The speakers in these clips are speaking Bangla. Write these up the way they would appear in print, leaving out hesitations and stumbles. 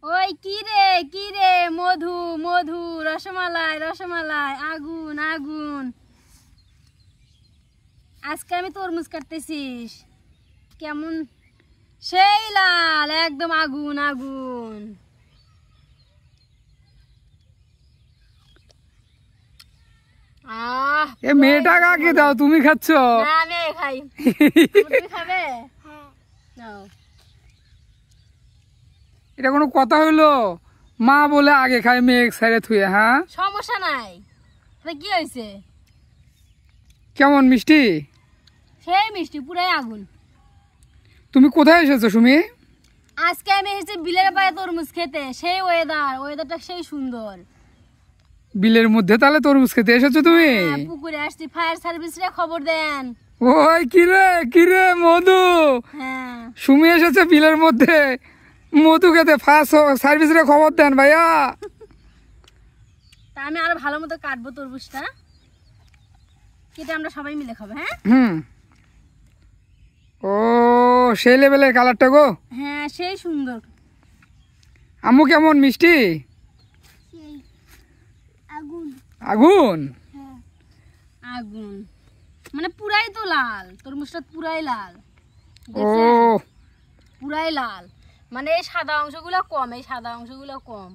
ওই কি রে মধু মধু রসমালাই রসমালাই আগুন আগুন। আজকে আমি তরমুজ কাটতেছিস কেমন সেই লাল একদম আগুন আগুন। এ মেয়েটা কাকে দাও, তুমি খাচ্ছ? না আমি খাই। তুমি খাবে? নাও। এটা কোনো কথা হইলো? মা বলে আগে খায়, মেয়ে ছেড়ে থুয়ে। হ্যাঁ সমস্যা নাই, কি হয়েছে? কেমন মিষ্টি? সেই মিষ্টি পুরাই আগুন। তুমি কোথায় এসেছো সুমি? আজকে আমি এসেছি বিলের পাড়ে তরমুজ খেতে। সেই ওয়েদারটা সেই সুন্দর। বিলের মধ্যে তাহলে তরমুজ খেতে এসেছো তুমি? পুকুরে আসছি, ফায়ার সার্ভিস রে খবর দেন। ওই কিরে মধু, হ্যাঁ সুমি এসেছে বিলের মধ্যে মধু খেতে, ফায়ার সার্ভিস রে খবর দেন ভাইয়া। তা আমি আরো ভালো মতো কাটবো তরমুজটা, কেটে আমরা সবাই মিলে খাবো। হ্যাঁ ও সেই লেভেলের কালারটা গো। হ্যাঁ সেই সুন্দর। আম্মু কেমন মিষ্টি? আগুন আগুন আগুন মানে পুরাই তো লাল, তরমুজটা পুরাই লাল। ও পুরাই লাল মানে এই সাদা অংশগুলো কম,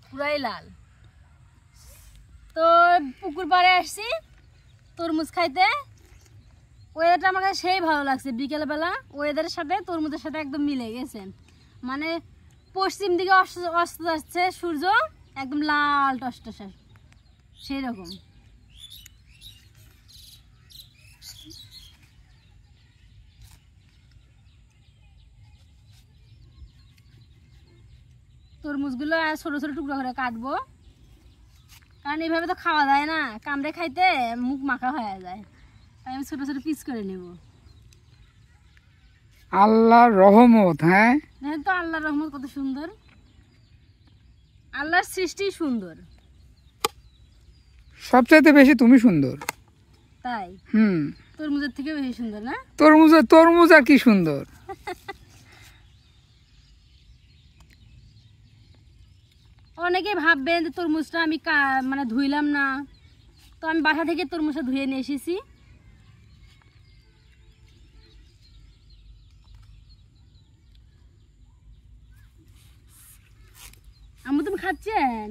পুরাই লাল। তো পুকুর পাড়ে আসছি তরমুজ খাইতে। ওয়েদারটা আমার কাছে সেই ভালো লাগছে। বিকেলবেলা ওয়েদারের সাথে তরমুজের সাথে একদম মিলে গেছেন। মানে পশ্চিম দিকে অস্ত যাচ্ছে সূর্য, একদম লাল টসটসে সেই রকম। তরমুজগুলো ছোট ছোট টুকরো করে কাটবো, কারণ এইভাবে তো খাওয়া যায় না, কামড়ে খাইতে মুখ মাখা হয়ে যায়। তাই আমি ছোট ছোট পিস করে নেব। আল্লাহর রহমত। হ্যাঁ দেখেন তো আল্লাহর রহমত কত সুন্দর, আল্লাহর সৃষ্টি সুন্দর। সবচাইতে বেশি তুমি সুন্দর। তাই তরমুজের থেকে বেশি সুন্দর না? তরমুজ আর কি সুন্দর। অনেকে ভাববেন যে তরমুজটা আমি মানে ধুইলাম না, তো আমি বাসা থেকে তরমুজটা ধুয়ে নিয়ে এসেছি। আম্মু তুমি খাচ্ছেন?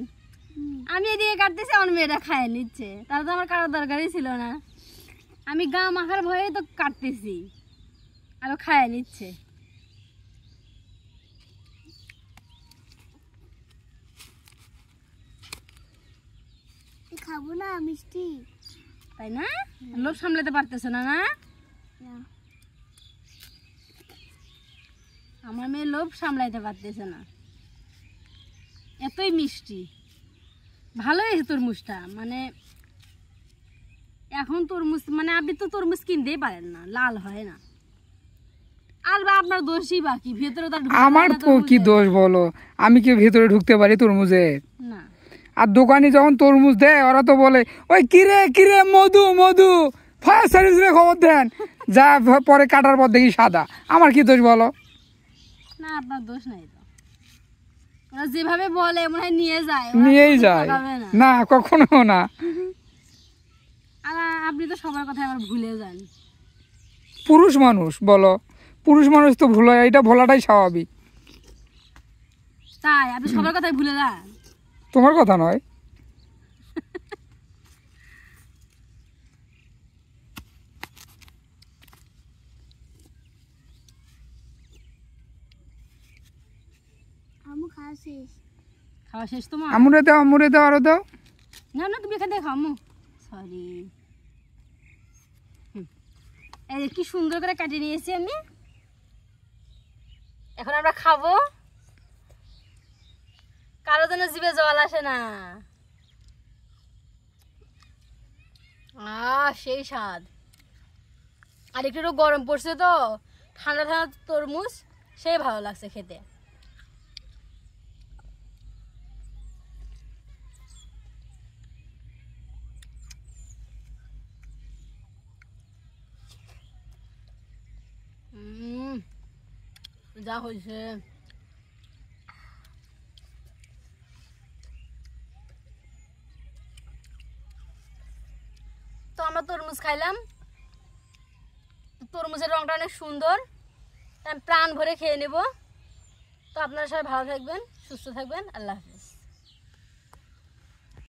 আমি এদিকে কাটতেছি, আমার মেয়েটা খায় নিচ্ছে। তাহলে তো আমার কারোর দরকারই ছিল না। আমি গা মাখার ভয়ে তো কাটতেছি, আরো খায় নিচ্ছে। খাবো না মিষ্টি, তাই না? লোভ সামলাতে পারতেছ না? না আমার মেয়ে লোভ সামলাইতে পারতেছে না, এতই মিষ্টি। ভালোই তরমুজটা, মানে এখন তরমুজ মানে আপনি তো তরমুজ কিনতেই পারেন না, লাল হয় না। আর বা আপনার দোষই বাকি, ভেতরে তো আমার কি দোষ বলো? আমি কি ভেতরে ঢুকতে পারি তরমুজের? না। আর দোকানি যখন তরমুজ দেয় ওরা তো বলে ওই কিরে মধু ফায়ার সার্ভিস রে খবর দেন। যা পরে কাটার পর দেখি সাদা। আমার কি দোষ বলো? না আপনার দোষ নাই তো, ওরা যেভাবে বলে মনে হয় নিয়েই যায় না, কখনো না। আর আপনি তো সবার কথা আবার ভুলে যান। পুরুষ মানুষ বলো, পুরুষ মানুষ তো ভুল হয়, এটা ভোলাটাই স্বাভাবিক। তাই আপনি সবার কথাই ভুলে যান? তোমার কথা নয়। খাওয়া শেষ তোমার? আমুরে দাও আরো দাও। না না তুমি এখানে খাও। সরি, এই কি সুন্দর করে কাটিয়ে নিয়েছি আমি। এখন আমরা খাবো, কারো যেন জিভে জল আসে না। সেই স্বাদ। আর একটু গরম পড়ছে তো, ঠান্ডা ঠান্ডা তরমুজ সেই ভালো লাগছে খেতে। যা হয়েছে তো আমরা তরমুজ খাইলাম, তরমুজের রঙটা অনেক সুন্দর, আমি প্রাণ ভরে খেয়ে নেব। তো আপনারা সবাই ভালো থাকবেন, সুস্থ থাকবেন, আল্লাহ হাফিজ।